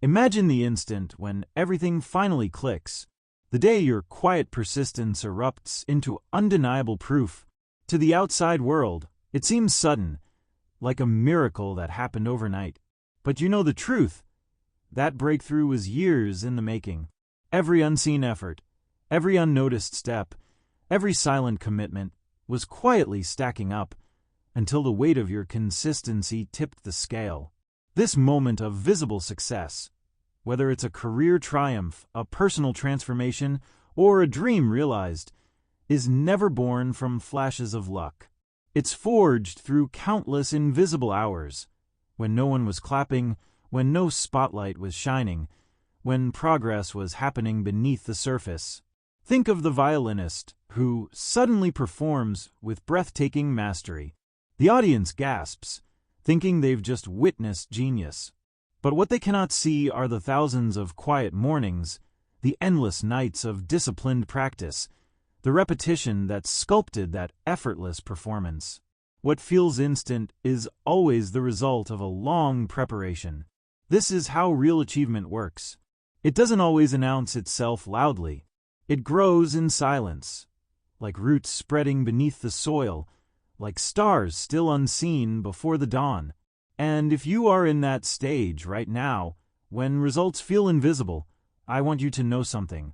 Imagine the instant when everything finally clicks, the day your quiet persistence erupts into undeniable proof. To the outside world, it seems sudden, like a miracle that happened overnight. But you know the truth. That breakthrough was years in the making. Every unseen effort, every unnoticed step, every silent commitment was quietly stacking up until the weight of your consistency tipped the scale. This moment of visible success, whether it's a career triumph, a personal transformation, or a dream realized, is never born from flashes of luck. It's forged through countless invisible hours, when no one was clapping, when no spotlight was shining, when progress was happening beneath the surface. Think of the violinist who suddenly performs with breathtaking mastery. The audience gasps, thinking they've just witnessed genius. But what they cannot see are the thousands of quiet mornings, the endless nights of disciplined practice, the repetition that sculpted that effortless performance. What feels instant is always the result of a long preparation. This is how real achievement works. It doesn't always announce itself loudly. It grows in silence, like roots spreading beneath the soil, like stars still unseen before the dawn. And if you are in that stage right now, when results feel invisible, I want you to know something.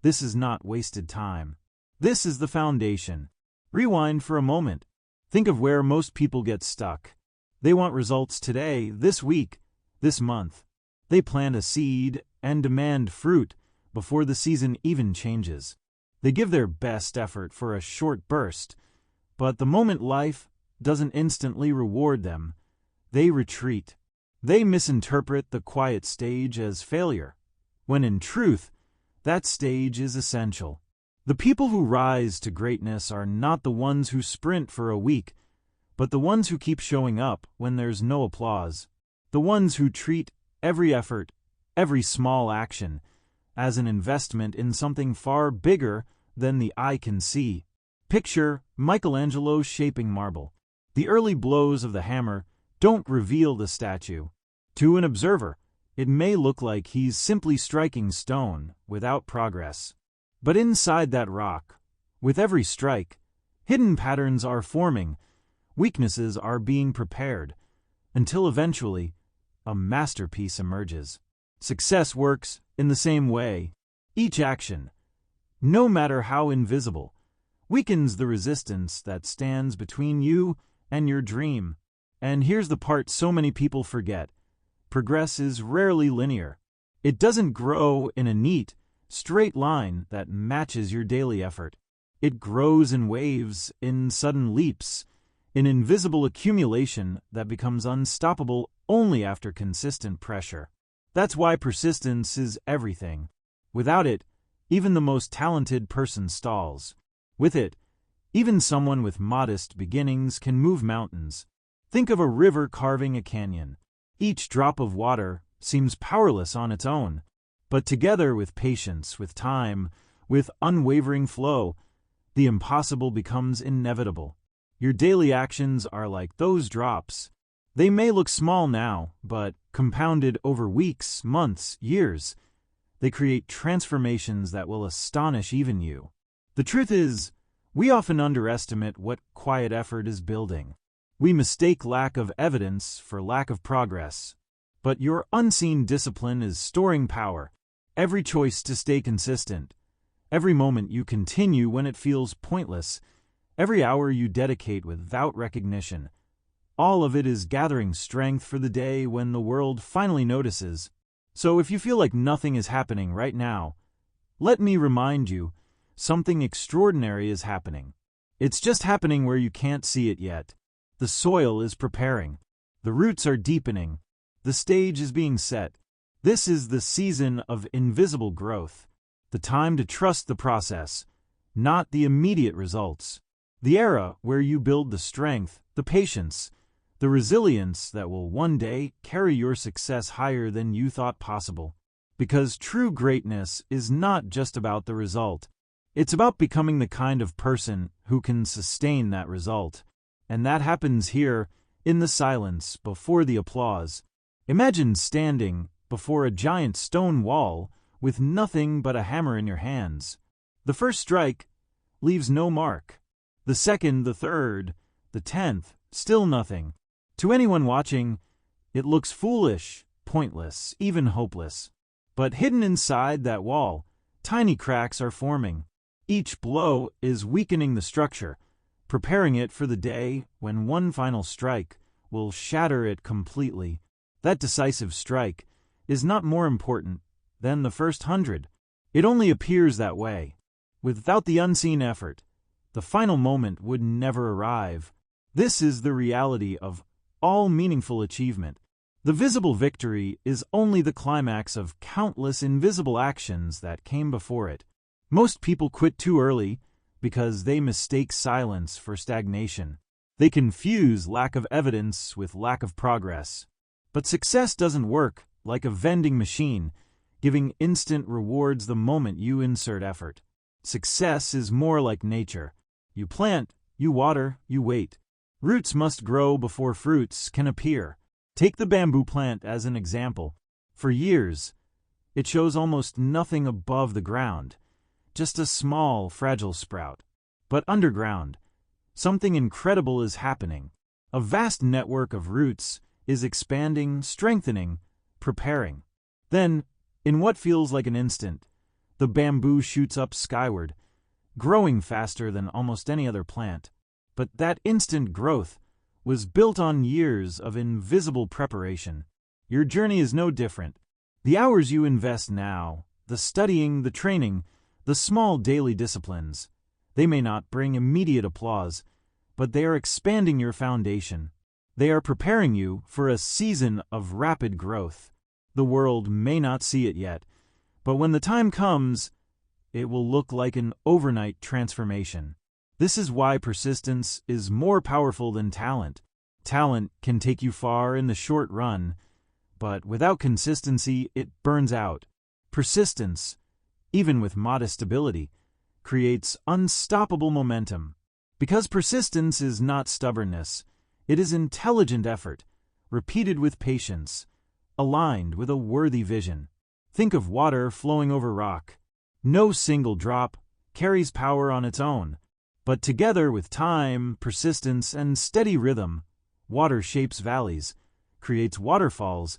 This is not wasted time. This is the foundation. Rewind for a moment. Think of where most people get stuck. They want results today, this week, this month. They plant a seed and demand fruit before the season even changes. They give their best effort for a short burst, but the moment life doesn't instantly reward them, they retreat. They misinterpret the quiet stage as failure, when in truth, that stage is essential. The people who rise to greatness are not the ones who sprint for a week, but the ones who keep showing up when there's no applause. The ones who treat every effort, every small action, as an investment in something far bigger than the eye can see. Picture Michelangelo shaping marble. The early blows of the hammer don't reveal the statue. To an observer, it may look like he's simply striking stone without progress. But inside that rock, with every strike, hidden patterns are forming, weaknesses are being prepared, until eventually, a masterpiece emerges. Success works in the same way. Each action, no matter how invisible, weakens the resistance that stands between you and your dream. And here's the part so many people forget. Progress is rarely linear. It doesn't grow in a neat, straight line that matches your daily effort. It grows in waves, in sudden leaps, in invisible accumulation that becomes unstoppable only after consistent pressure. That's why persistence is everything. Without it, even the most talented person stalls. With it, even someone with modest beginnings can move mountains. Think of a river carving a canyon. Each drop of water seems powerless on its own, but together with patience, with time, with unwavering flow, the impossible becomes inevitable. Your daily actions are like those drops. They may look small now, but compounded over weeks, months, years, they create transformations that will astonish even you. The truth is, we often underestimate what quiet effort is building. We mistake lack of evidence for lack of progress. But your unseen discipline is storing power. Every choice to stay consistent, every moment you continue when it feels pointless, every hour you dedicate without recognition, all of it is gathering strength for the day when the world finally notices. So if you feel like nothing is happening right now, let me remind you, something extraordinary is happening. It's just happening where you can't see it yet. The soil is preparing. The roots are deepening. The stage is being set. This is the season of invisible growth, the time to trust the process, not the immediate results. The era where you build the strength, the patience, the resilience that will one day carry your success higher than you thought possible. Because true greatness is not just about the result. It's about becoming the kind of person who can sustain that result. And that happens here, in the silence, before the applause. Imagine standing before a giant stone wall with nothing but a hammer in your hands. The first strike leaves no mark. The second, the third, the 10th, still nothing. To anyone watching, it looks foolish, pointless, even hopeless. But hidden inside that wall, tiny cracks are forming. Each blow is weakening the structure, preparing it for the day when one final strike will shatter it completely. That decisive strike is not more important than the first 100. It only appears that way. Without the unseen effort, the final moment would never arrive. This is the reality of all meaningful achievement. The visible victory is only the climax of countless invisible actions that came before it. Most people quit too early because they mistake silence for stagnation. They confuse lack of evidence with lack of progress. But success doesn't work like a vending machine, giving instant rewards the moment you insert effort. Success is more like nature. You plant, you water, you wait. Roots must grow before fruits can appear. Take the bamboo plant as an example. For years, it shows almost nothing above the ground, just a small, fragile sprout. But underground, something incredible is happening. A vast network of roots is expanding, strengthening, preparing. Then, in what feels like an instant, the bamboo shoots up skyward, growing faster than almost any other plant. But that instant growth was built on years of invisible preparation. Your journey is no different. The hours you invest now, the studying, the training, the small daily disciplines, they may not bring immediate applause, but they are expanding your foundation. They are preparing you for a season of rapid growth. The world may not see it yet, but when the time comes, it will look like an overnight transformation. This is why persistence is more powerful than talent. Talent can take you far in the short run, but without consistency, it burns out. Persistence, even with modest ability, creates unstoppable momentum. Because persistence is not stubbornness, it is intelligent effort, repeated with patience, aligned with a worthy vision. Think of water flowing over rock. No single drop carries power on its own, but together with time, persistence, and steady rhythm, water shapes valleys, creates waterfalls,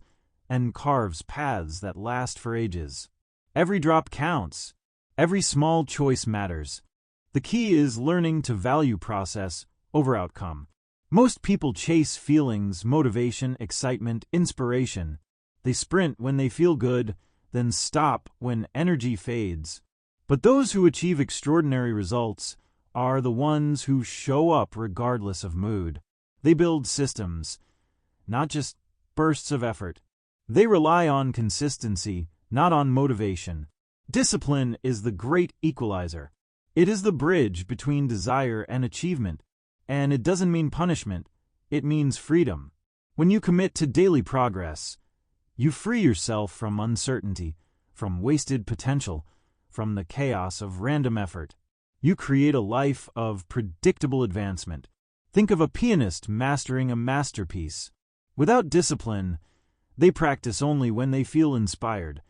and carves paths that last for ages. Every drop counts. Every small choice matters. The key is learning to value process over outcome. Most people chase feelings, motivation, excitement, inspiration. They sprint when they feel good, then stop when energy fades. But those who achieve extraordinary results are the ones who show up regardless of mood. They build systems, not just bursts of effort. They rely on consistency, not on motivation. Discipline is the great equalizer. It is the bridge between desire and achievement, and it doesn't mean punishment, it means freedom. When you commit to daily progress, you free yourself from uncertainty, from wasted potential, from the chaos of random effort. You create a life of predictable advancement. Think of a pianist mastering a masterpiece. Without discipline, they practice only when they feel inspired,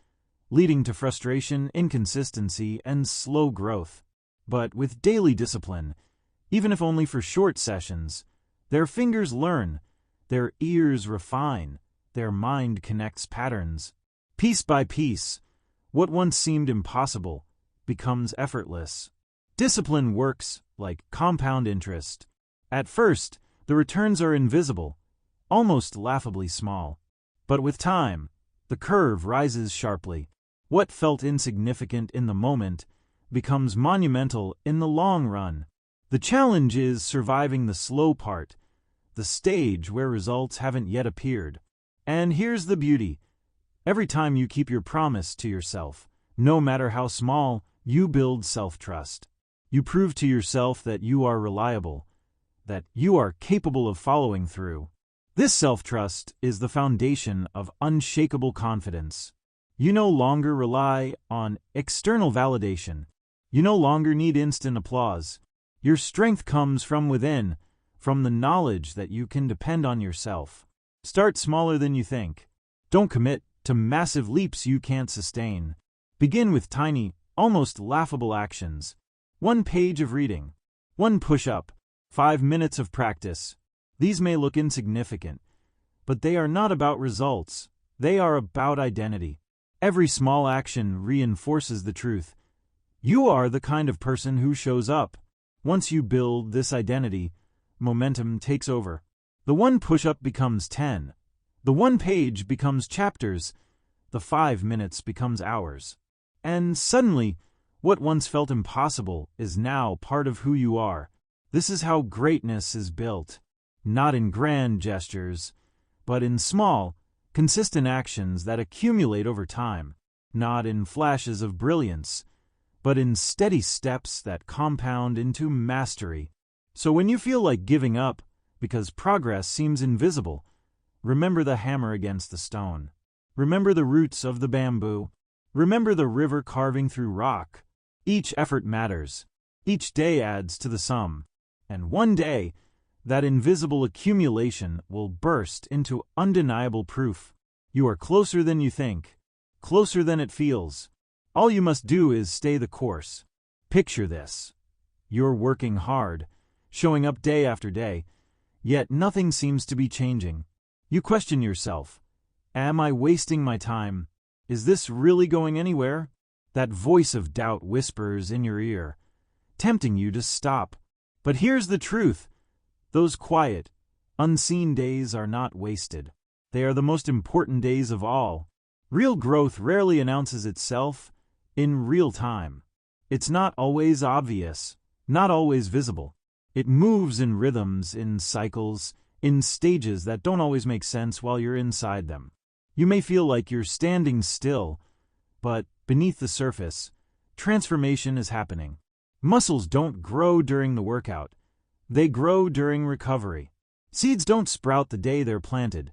leading to frustration, inconsistency, and slow growth. But with daily discipline, even if only for short sessions, their fingers learn, their ears refine, their mind connects patterns. Piece by piece, what once seemed impossible becomes effortless. Discipline works like compound interest. At first, the returns are invisible, almost laughably small. But with time, the curve rises sharply. What felt insignificant in the moment becomes monumental in the long run. The challenge is surviving the slow part, the stage where results haven't yet appeared. And here's the beauty. Every time you keep your promise to yourself, no matter how small, you build self-trust. You prove to yourself that you are reliable, that you are capable of following through. This self-trust is the foundation of unshakable confidence. You no longer rely on external validation. You no longer need instant applause. Your strength comes from within, from the knowledge that you can depend on yourself. Start smaller than you think. Don't commit to massive leaps you can't sustain. Begin with tiny, almost laughable actions. 1 page of reading, 1 push-up, 5 minutes of practice. These may look insignificant, but they are not about results. They are about identity. Every small action reinforces the truth. You are the kind of person who shows up. Once you build this identity, momentum takes over. The 1 push-up becomes 10. The 1 page becomes chapters. The 5 minutes becomes hours. And suddenly, what once felt impossible is now part of who you are. This is how greatness is built. Not in grand gestures, but in small, consistent actions that accumulate over time. Not in flashes of brilliance, but in steady steps that compound into mastery. So when you feel like giving up because progress seems invisible, remember the hammer against the stone. Remember the roots of the bamboo. Remember the river carving through rock. Each effort matters. Each day adds to the sum. And one day, that invisible accumulation will burst into undeniable proof. You are closer than you think, closer than it feels. All you must do is stay the course. Picture this. You're working hard, showing up day after day, yet nothing seems to be changing. You question yourself. Am I wasting my time? Is this really going anywhere? That voice of doubt whispers in your ear, tempting you to stop. But here's the truth. Those quiet, unseen days are not wasted. They are the most important days of all. Real growth rarely announces itself in real time. It's not always obvious, not always visible. It moves in rhythms, in cycles, in stages that don't always make sense while you're inside them. You may feel like you're standing still, but beneath the surface, transformation is happening. Muscles don't grow during the workout. They grow during recovery. Seeds don't sprout the day they're planted.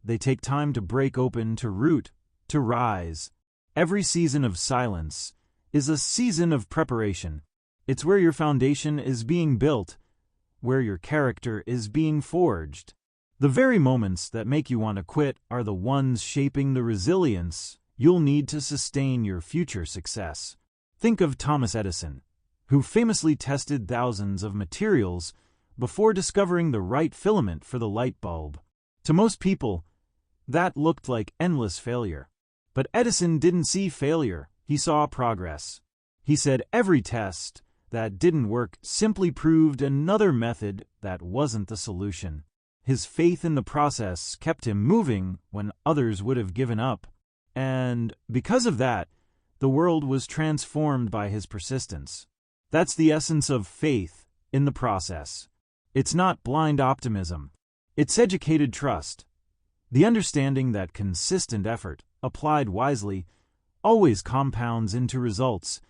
They take time to break open, to root, to rise. Every season of silence is a season of preparation. It's where your foundation is being built, where your character is being forged. The very moments that make you want to quit are the ones shaping the resilience you'll need to sustain your future success. Think of Thomas Edison, who famously tested thousands of materials before discovering the right filament for the light bulb. To most people, that looked like endless failure. But Edison didn't see failure, he saw progress. He said every test that didn't work simply proved another method that wasn't the solution. His faith in the process kept him moving when others would have given up. And because of that, the world was transformed by his persistence. That's the essence of faith in the process. It's not blind optimism. It's educated trust. The understanding that consistent effort, applied wisely, always compounds into results,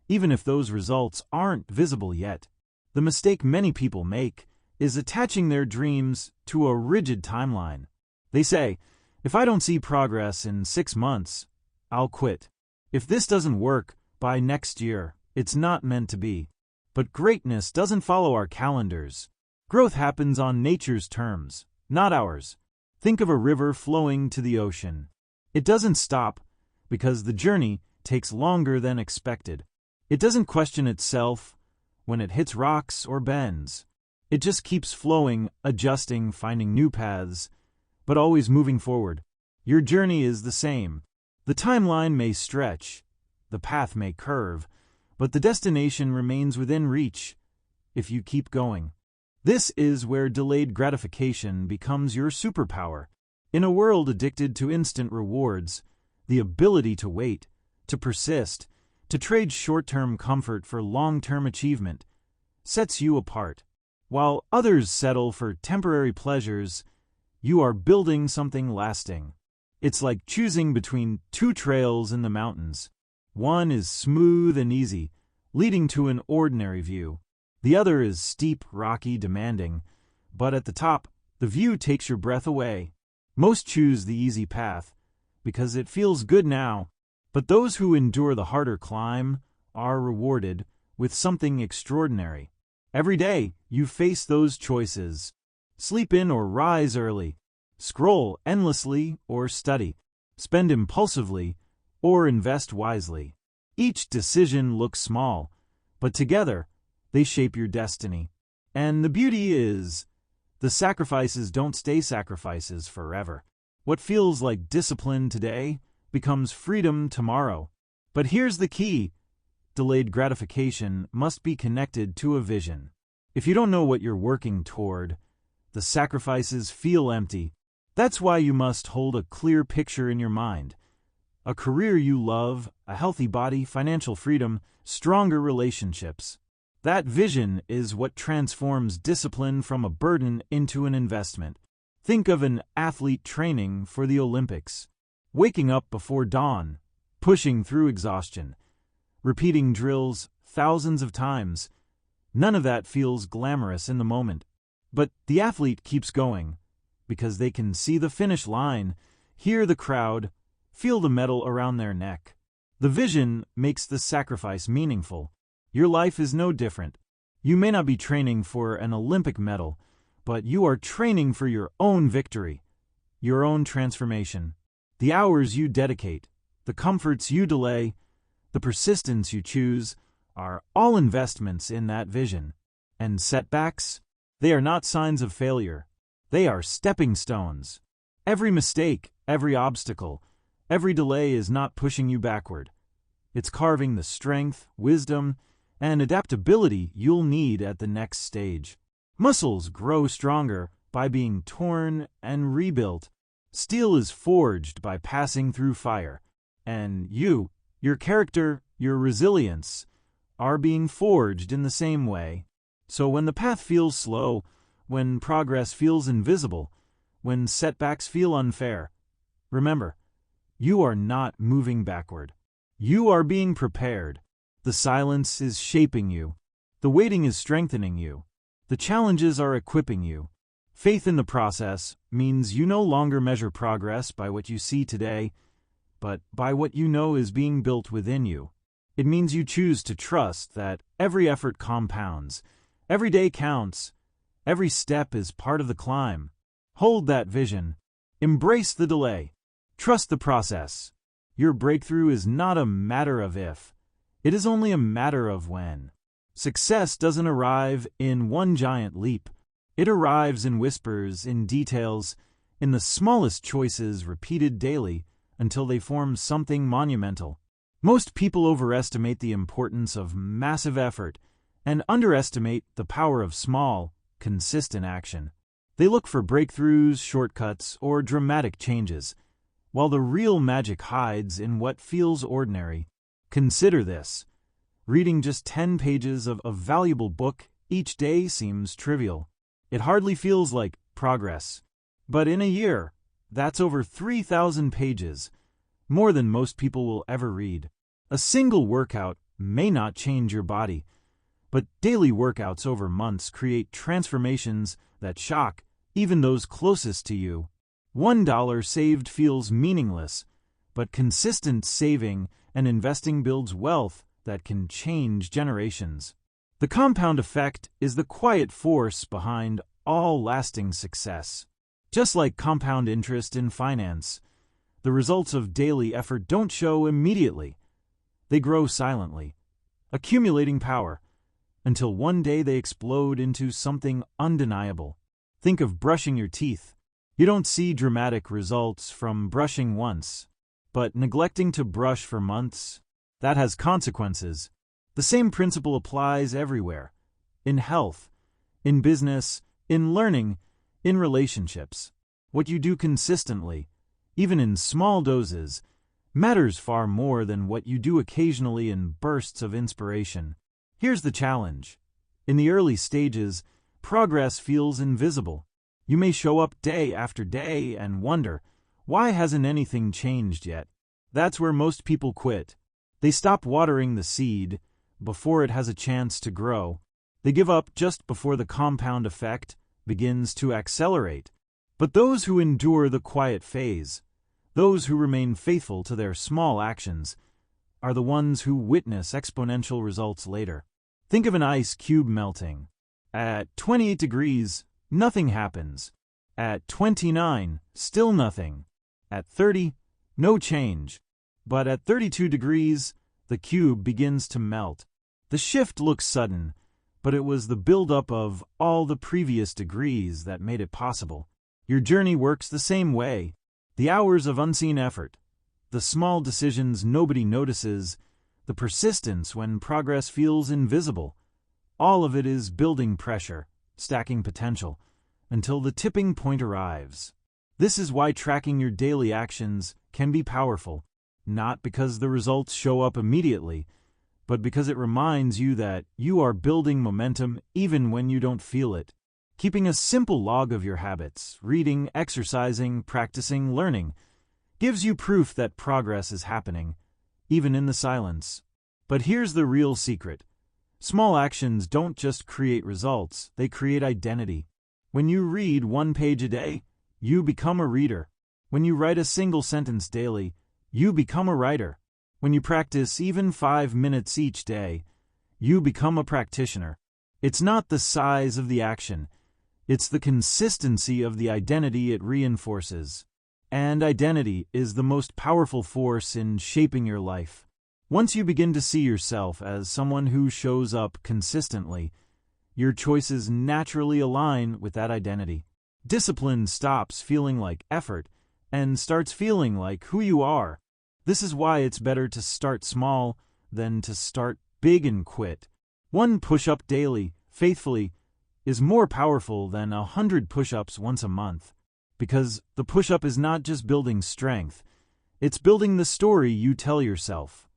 even if those results aren't visible yet. The mistake many people make is attaching their dreams to a rigid timeline. They say, if I don't see progress in 6 months, I'll quit. If this doesn't work by next year, it's not meant to be. But greatness doesn't follow our calendars. Growth happens on nature's terms, not ours. Think of a river flowing to the ocean. It doesn't stop because the journey takes longer than expected. It doesn't question itself when it hits rocks or bends. It just keeps flowing, adjusting, finding new paths, but always moving forward. Your journey is the same. The timeline may stretch, the path may curve, but the destination remains within reach if you keep going. This is where delayed gratification becomes your superpower. In a world addicted to instant rewards, the ability to wait, to persist, to trade short-term comfort for long-term achievement sets you apart. While others settle for temporary pleasures, you are building something lasting. It's like choosing between 2 trails in the mountains. One is smooth and easy, leading to an ordinary view. The other is steep, rocky, demanding, but at the top, the view takes your breath away. Most choose the easy path because it feels good now, but those who endure the harder climb are rewarded with something extraordinary. Every day, you face those choices. Sleep in or rise early. Scroll endlessly or study. spend impulsively, or invest wisely. Each decision looks small, but together, they shape your destiny. And the beauty is, the sacrifices don't stay sacrifices forever. What feels like discipline today becomes freedom tomorrow. But here's the key: delayed gratification must be connected to a vision. If you don't know what you're working toward, the sacrifices feel empty. That's why you must hold a clear picture in your mind. A career you love, a healthy body, financial freedom, stronger relationships. That vision is what transforms discipline from a burden into an investment. Think of an athlete training for the Olympics. Waking up before dawn, pushing through exhaustion, repeating drills thousands of times. None of that feels glamorous in the moment. But the athlete keeps going because they can see the finish line, hear the crowd, feel the medal around their neck. The vision makes the sacrifice meaningful. Your life is no different. You may not be training for an Olympic medal, but you are training for your own victory, your own transformation. The hours you dedicate, the comforts you delay, the persistence you choose are all investments in that vision. And setbacks? They are not signs of failure. They are stepping stones. Every mistake, every obstacle, every delay is not pushing you backward. It's carving the strength, wisdom, and adaptability you'll need at the next stage. Muscles grow stronger by being torn and rebuilt. Steel is forged by passing through fire. And you, your character, your resilience, are being forged in the same way. So when the path feels slow, when progress feels invisible, when setbacks feel unfair, remember, you are not moving backward. You are being prepared. The silence is shaping you. The waiting is strengthening you. The challenges are equipping you. Faith in the process means you no longer measure progress by what you see today, but by what you know is being built within you. It means you choose to trust that every effort compounds, every day counts, every step is part of the climb. Hold that vision. Embrace the delay. Trust the process. Your breakthrough is not a matter of if. It is only a matter of when. Success doesn't arrive in one giant leap. It arrives in whispers, in details, in the smallest choices repeated daily until they form something monumental. Most people overestimate the importance of massive effort and underestimate the power of small, consistent action. They look for breakthroughs, shortcuts, or dramatic changes, while the real magic hides in what feels ordinary. Consider this. Reading just 10 pages of a valuable book each day seems trivial. It hardly feels like progress. But in a year, that's over 3,000 pages, more than most people will ever read. A single workout may not change your body, but daily workouts over months create transformations that shock even those closest to you. $1 saved feels meaningless, but consistent saving and investing builds wealth that can change generations. The compound effect is the quiet force behind all lasting success. Just like compound interest in finance, the results of daily effort don't show immediately. They grow silently, accumulating power, until one day they explode into something undeniable. Think of brushing your teeth. You don't see dramatic results from brushing once, but neglecting to brush for months, that has consequences. The same principle applies everywhere. In health, in business, in learning, in relationships. What you do consistently, even in small doses, matters far more than what you do occasionally in bursts of inspiration. Here's the challenge. In the early stages, progress feels invisible. You may show up day after day and wonder, why hasn't anything changed yet? That's where most people quit. They stop watering the seed before it has a chance to grow. They give up just before the compound effect begins to accelerate. But those who endure the quiet phase, those who remain faithful to their small actions, are the ones who witness exponential results later. Think of an ice cube melting. At 28 degrees, nothing happens. At 29, still nothing. At 30, no change. But at 32 degrees, the cube begins to melt. The shift looks sudden, but it was the buildup of all the previous degrees that made it possible. Your journey works the same way. The hours of unseen effort, the small decisions nobody notices, the persistence when progress feels invisible. All of it is building pressure, stacking potential, until the tipping point arrives. This is why tracking your daily actions can be powerful, not because the results show up immediately, but because it reminds you that you are building momentum even when you don't feel it. Keeping a simple log of your habits, reading, exercising, practicing, learning, gives you proof that progress is happening, even in the silence. But here's the real secret. Small actions don't just create results, they create identity. When you read 1 page a day, you become a reader. When you write a single sentence daily, you become a writer. When you practice even 5 minutes each day, you become a practitioner. It's not the size of the action, it's the consistency of the identity it reinforces. And identity is the most powerful force in shaping your life. Once you begin to see yourself as someone who shows up consistently, your choices naturally align with that identity. Discipline stops feeling like effort and starts feeling like who you are. This is why it's better to start small than to start big and quit. 1 push-up daily, faithfully, is more powerful than 100 push-ups once a month. Because the push-up is not just building strength, it's building the story you tell yourself.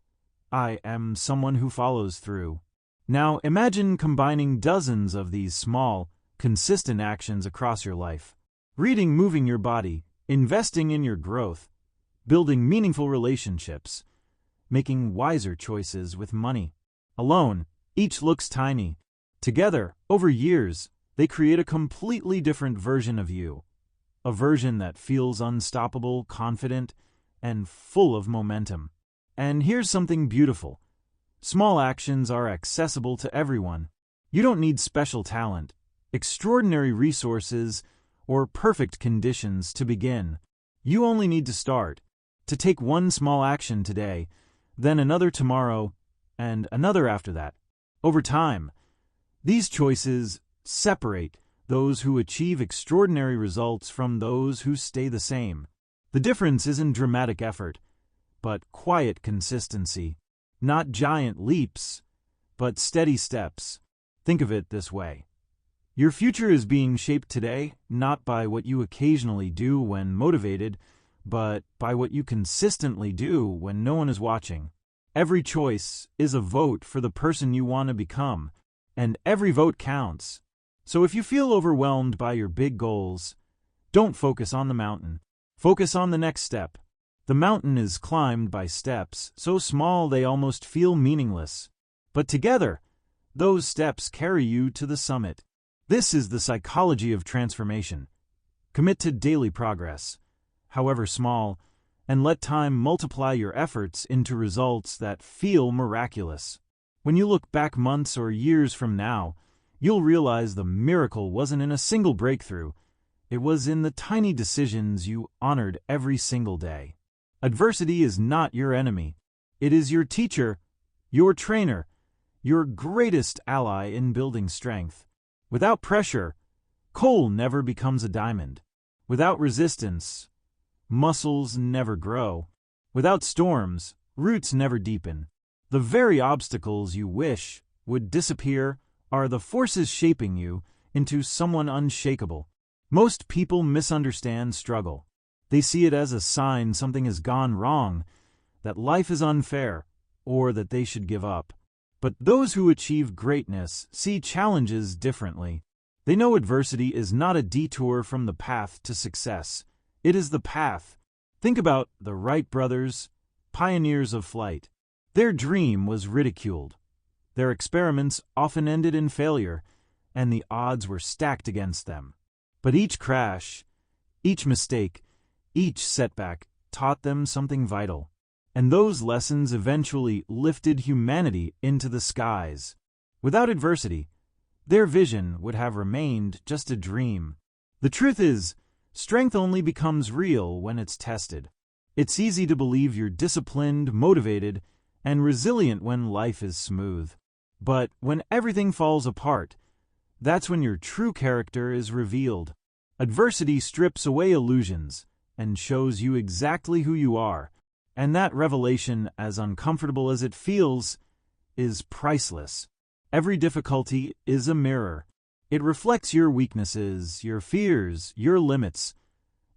I am someone who follows through. Now imagine combining dozens of these small, consistent actions across your life. Reading, moving your body, investing in your growth, building meaningful relationships, making wiser choices with money. Alone, each looks tiny. Together, over years, they create a completely different version of you. A version that feels unstoppable, confident, and full of momentum. And here's something beautiful. Small actions are accessible to everyone. You don't need special talent, extraordinary resources, or perfect conditions to begin. You only need to start, to take 1 small action today, then another tomorrow, and another after that. Over time, these choices separate those who achieve extraordinary results from those who stay the same. The difference isn't dramatic effort, but quiet consistency. Not giant leaps, but steady steps. Think of it this way. Your future is being shaped today not by what you occasionally do when motivated, but by what you consistently do when no one is watching. Every choice is a vote for the person you want to become, and every vote counts. So if you feel overwhelmed by your big goals, don't focus on the mountain. Focus on the next step. The mountain is climbed by steps, so small they almost feel meaningless. But together, those steps carry you to the summit. This is the psychology of transformation. Commit to daily progress, however small, and let time multiply your efforts into results that feel miraculous. When you look back months or years from now, you'll realize the miracle wasn't in a single breakthrough. It was in the tiny decisions you honored every single day. Adversity is not your enemy. It is your teacher, your trainer, your greatest ally in building strength. Without pressure, coal never becomes a diamond. Without resistance, muscles never grow. Without storms, roots never deepen. The very obstacles you wish would disappear are the forces shaping you into someone unshakable. Most people misunderstand struggle. They see it as a sign something has gone wrong, that life is unfair, or that they should give up. But those who achieve greatness see challenges differently. They know adversity is not a detour from the path to success. It is the path. Think about the Wright brothers, pioneers of flight. Their dream was ridiculed. Their experiments often ended in failure, and the odds were stacked against them. But each crash, each mistake, each setback taught them something vital. And those lessons eventually lifted humanity into the skies. Without adversity, their vision would have remained just a dream. The truth is, strength only becomes real when it's tested. It's easy to believe you're disciplined, motivated, and resilient when life is smooth. But when everything falls apart, that's when your true character is revealed. Adversity strips away illusions and shows you exactly who you are. And that revelation, as uncomfortable as it feels, is priceless. Every difficulty is a mirror. It reflects your weaknesses, your fears, your limits,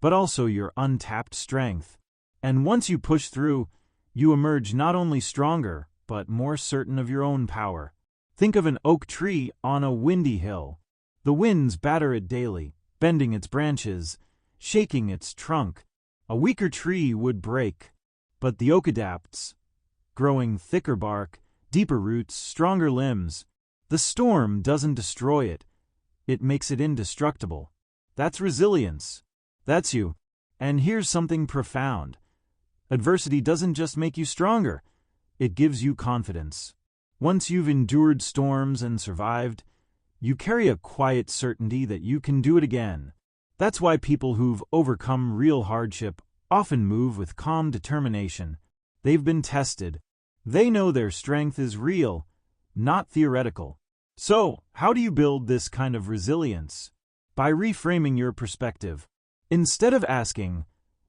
but also your untapped strength. And once you push through, you emerge not only stronger, but more certain of your own power. Think of an oak tree on a windy hill. The winds batter it daily, bending its branches, shaking its trunk. A weaker tree would break, but the oak adapts, growing thicker bark, deeper roots, stronger limbs. The storm doesn't destroy it. It makes it indestructible. That's resilience. That's you. And here's something profound. Adversity doesn't just make you stronger. It gives you confidence. Once you've endured storms and survived, you carry a quiet certainty that you can do it again. That's why people who've overcome real hardship often move with calm determination. They've been tested. They know their strength is real, not theoretical. So, how do you build this kind of resilience? By reframing your perspective. Instead of asking,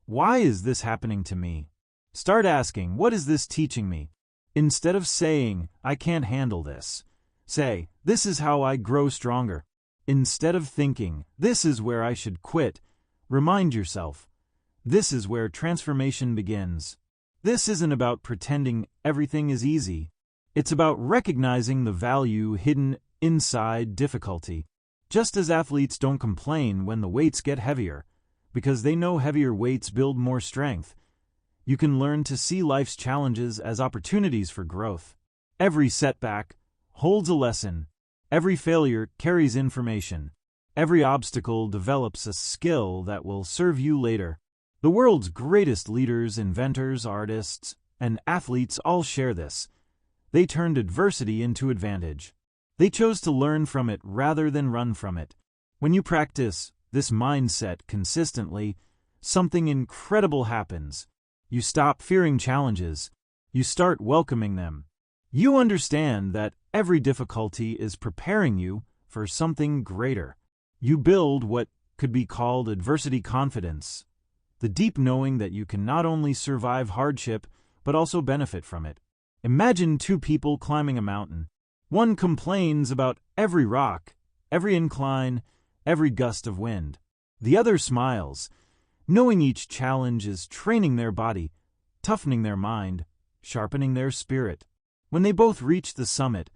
"Why is this happening to me?" start asking, "What is this teaching me?" Instead of saying, "I can't handle this," say, "This is how I grow stronger." Instead of thinking, "This is where I should quit," remind yourself, "This is where transformation begins." This isn't about pretending everything is easy. It's about recognizing the value hidden inside difficulty. Just as athletes don't complain when the weights get heavier, because they know heavier weights build more strength, you can learn to see life's challenges as opportunities for growth. Every setback holds a lesson. Every failure carries information. Every obstacle develops a skill that will serve you later. The world's greatest leaders, inventors, artists, and athletes all share this. They turned adversity into advantage. They chose to learn from it rather than run from it. When you practice this mindset consistently, something incredible happens. You stop fearing challenges. You start welcoming them. You understand that every difficulty is preparing you for something greater. You build what could be called adversity confidence, the deep knowing that you can not only survive hardship, but also benefit from it. Imagine two people climbing a mountain. One complains about every rock, every incline, every gust of wind. The other smiles, knowing each challenge is training their body, toughening their mind, sharpening their spirit. When they both reach the summit,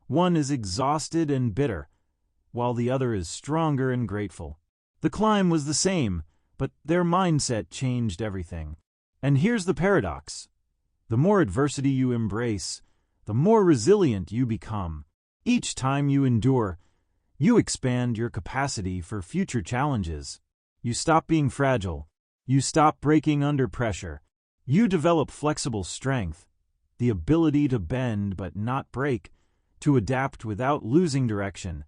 one is exhausted and bitter, while the other is stronger and grateful. The climb was the same, but their mindset changed everything. And here's the paradox. The more adversity you embrace, the more resilient you become. Each time you endure, you expand your capacity for future challenges. You stop being fragile. You stop breaking under pressure. You develop flexible strength, the ability to bend but not break, to adapt without losing direction,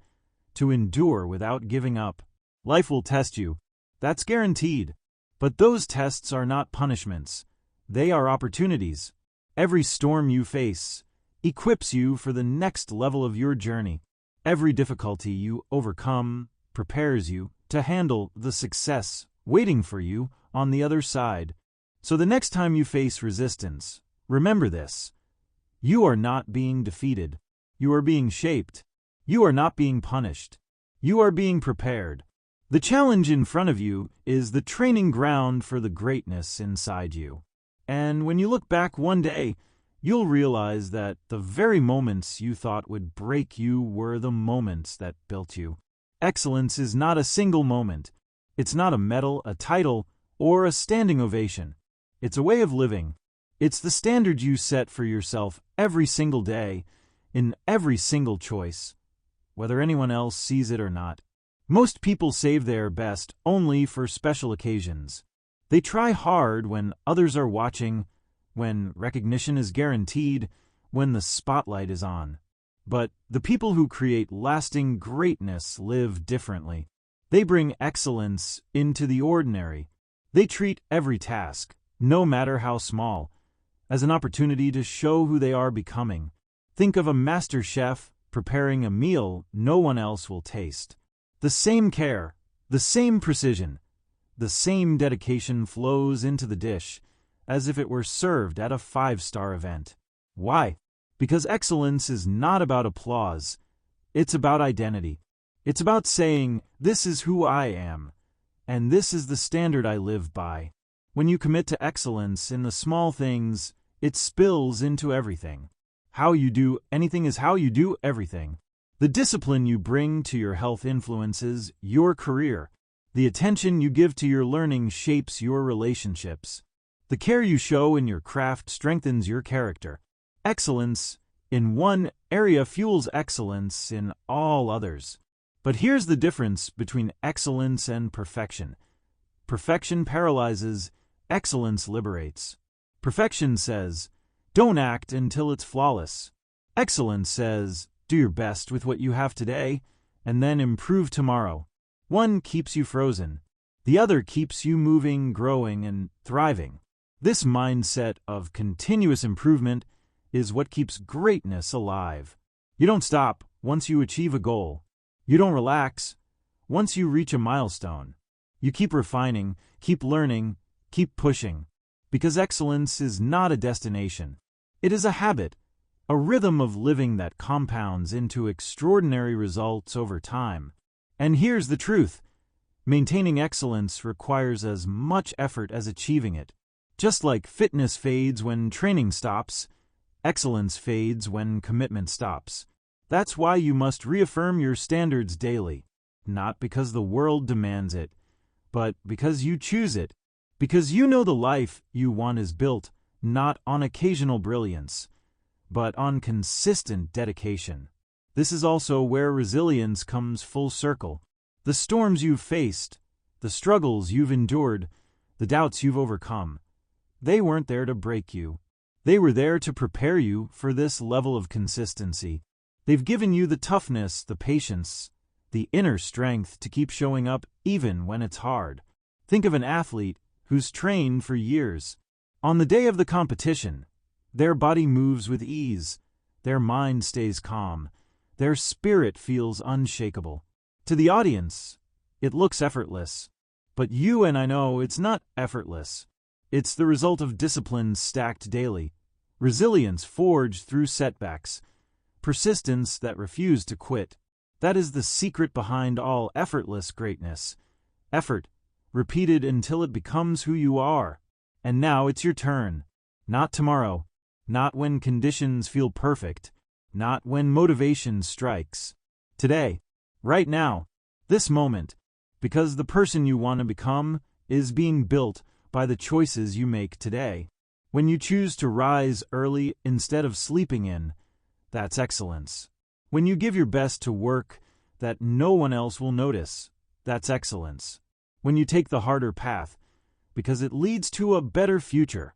to endure without giving up. Life will test you. That's guaranteed. But those tests are not punishments. They are opportunities. Every storm you face equips you for the next level of your journey. Every difficulty you overcome prepares you to handle the success waiting for you on the other side. So the next time you face resistance, remember this. You are not being defeated. You are being shaped. You are not being punished. You are being prepared. The challenge in front of you is the training ground for the greatness inside you. And when you look back one day, you'll realize that the very moments you thought would break you were the moments that built you. Excellence is not a single moment. It's not a medal, a title, or a standing ovation. It's a way of living. It's the standard you set for yourself every single day, in every single choice, whether anyone else sees it or not. Most people save their best only for special occasions. They try hard when others are watching, when recognition is guaranteed, when the spotlight is on. But the people who create lasting greatness live differently. They bring excellence into the ordinary. They treat every task, no matter how small, as an opportunity to show who they are becoming. Think of a master chef preparing a meal no one else will taste. The same care, the same precision, the same dedication flows into the dish as if it were served at a 5-star event. Why? Because excellence is not about applause. It's about identity. It's about saying, "This is who I am, and this is the standard I live by." When you commit to excellence in the small things, it spills into everything. How you do anything is how you do everything. The discipline you bring to your health influences your career. The attention you give to your learning shapes your relationships. The care you show in your craft strengthens your character. Excellence in one area fuels excellence in all others. But here's the difference between excellence and perfection. Perfection paralyzes, excellence liberates. Perfection says, "Don't act until it's flawless." Excellence says, "Do your best with what you have today, and then improve tomorrow." One keeps you frozen. The other keeps you moving, growing, and thriving. This mindset of continuous improvement is what keeps greatness alive. You don't stop once you achieve a goal. You don't relax once you reach a milestone. You keep refining, keep learning, keep pushing. Because excellence is not a destination. It is a habit, a rhythm of living that compounds into extraordinary results over time. And here's the truth. Maintaining excellence requires as much effort as achieving it. Just like fitness fades when training stops, excellence fades when commitment stops. That's why you must reaffirm your standards daily, not because the world demands it, but because you choose it, because you know the life you want is built not on occasional brilliance, but on consistent dedication. This is also where resilience comes full circle. The storms you've faced, the struggles you've endured, the doubts you've overcome, they weren't there to break you. They were there to prepare you for this level of consistency. They've given you the toughness, the patience, the inner strength to keep showing up even when it's hard. Think of an athlete who's trained for years. On the day of the competition, their body moves with ease, their mind stays calm, their spirit feels unshakable. To the audience, it looks effortless. But you and I know it's not effortless. It's the result of discipline stacked daily, resilience forged through setbacks, persistence that refused to quit. That is the secret behind all effortless greatness. Effort, repeated until it becomes who you are. And now it's your turn. Not tomorrow, not when conditions feel perfect, not when motivation strikes. Today, right now, this moment, because the person you want to become is being built by the choices you make today. When you choose to rise early instead of sleeping in, that's excellence. When you give your best to work that no one else will notice, that's excellence. When you take the harder path because it leads to a better future,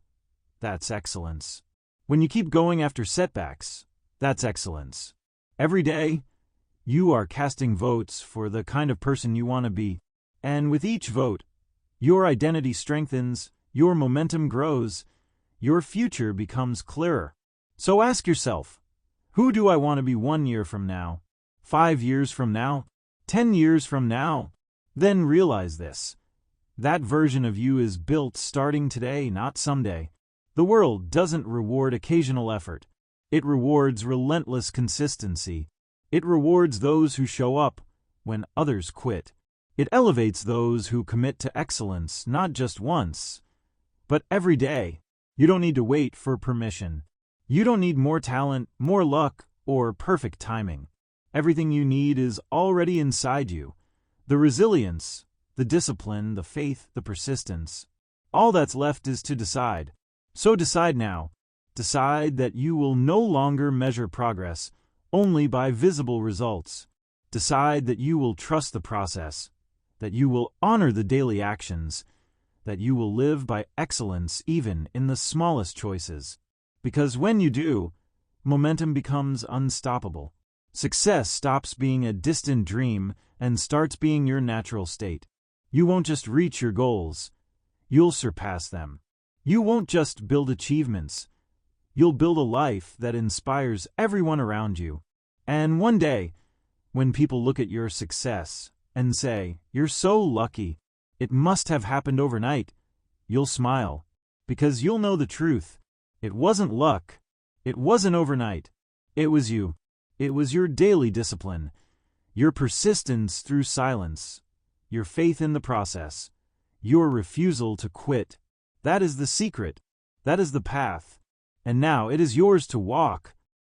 that's excellence. When you keep going after setbacks, that's excellence. Every day, you are casting votes for the kind of person you want to be. And with each vote, your identity strengthens, your momentum grows, your future becomes clearer. So ask yourself, who do I want to be 1 year from now, 5 years from now, 10 years from now? Then realize this. That version of you is built starting today, not someday. The world doesn't reward occasional effort. It rewards relentless consistency. It rewards those who show up when others quit. It elevates those who commit to excellence not just once, but every day. You don't need to wait for permission. You don't need more talent, more luck, or perfect timing. Everything you need is already inside you. The resilience, the discipline, the faith, the persistence. All that's left is to decide. So decide now. Decide that you will no longer measure progress only by visible results. Decide that you will trust the process, that you will honor the daily actions, that you will live by excellence even in the smallest choices. Because when you do, momentum becomes unstoppable. Success stops being a distant dream and starts being your natural state. You won't just reach your goals, you'll surpass them. You won't just build achievements. You'll build a life that inspires everyone around you. And one day, when people look at your success and say, "You're so lucky, it must have happened overnight," you'll smile, because you'll know the truth. It wasn't luck. It wasn't overnight. It was you. It was your daily discipline, your persistence through silence, your faith in the process, your refusal to quit. That is the secret. That is the path. And now it is yours to walk.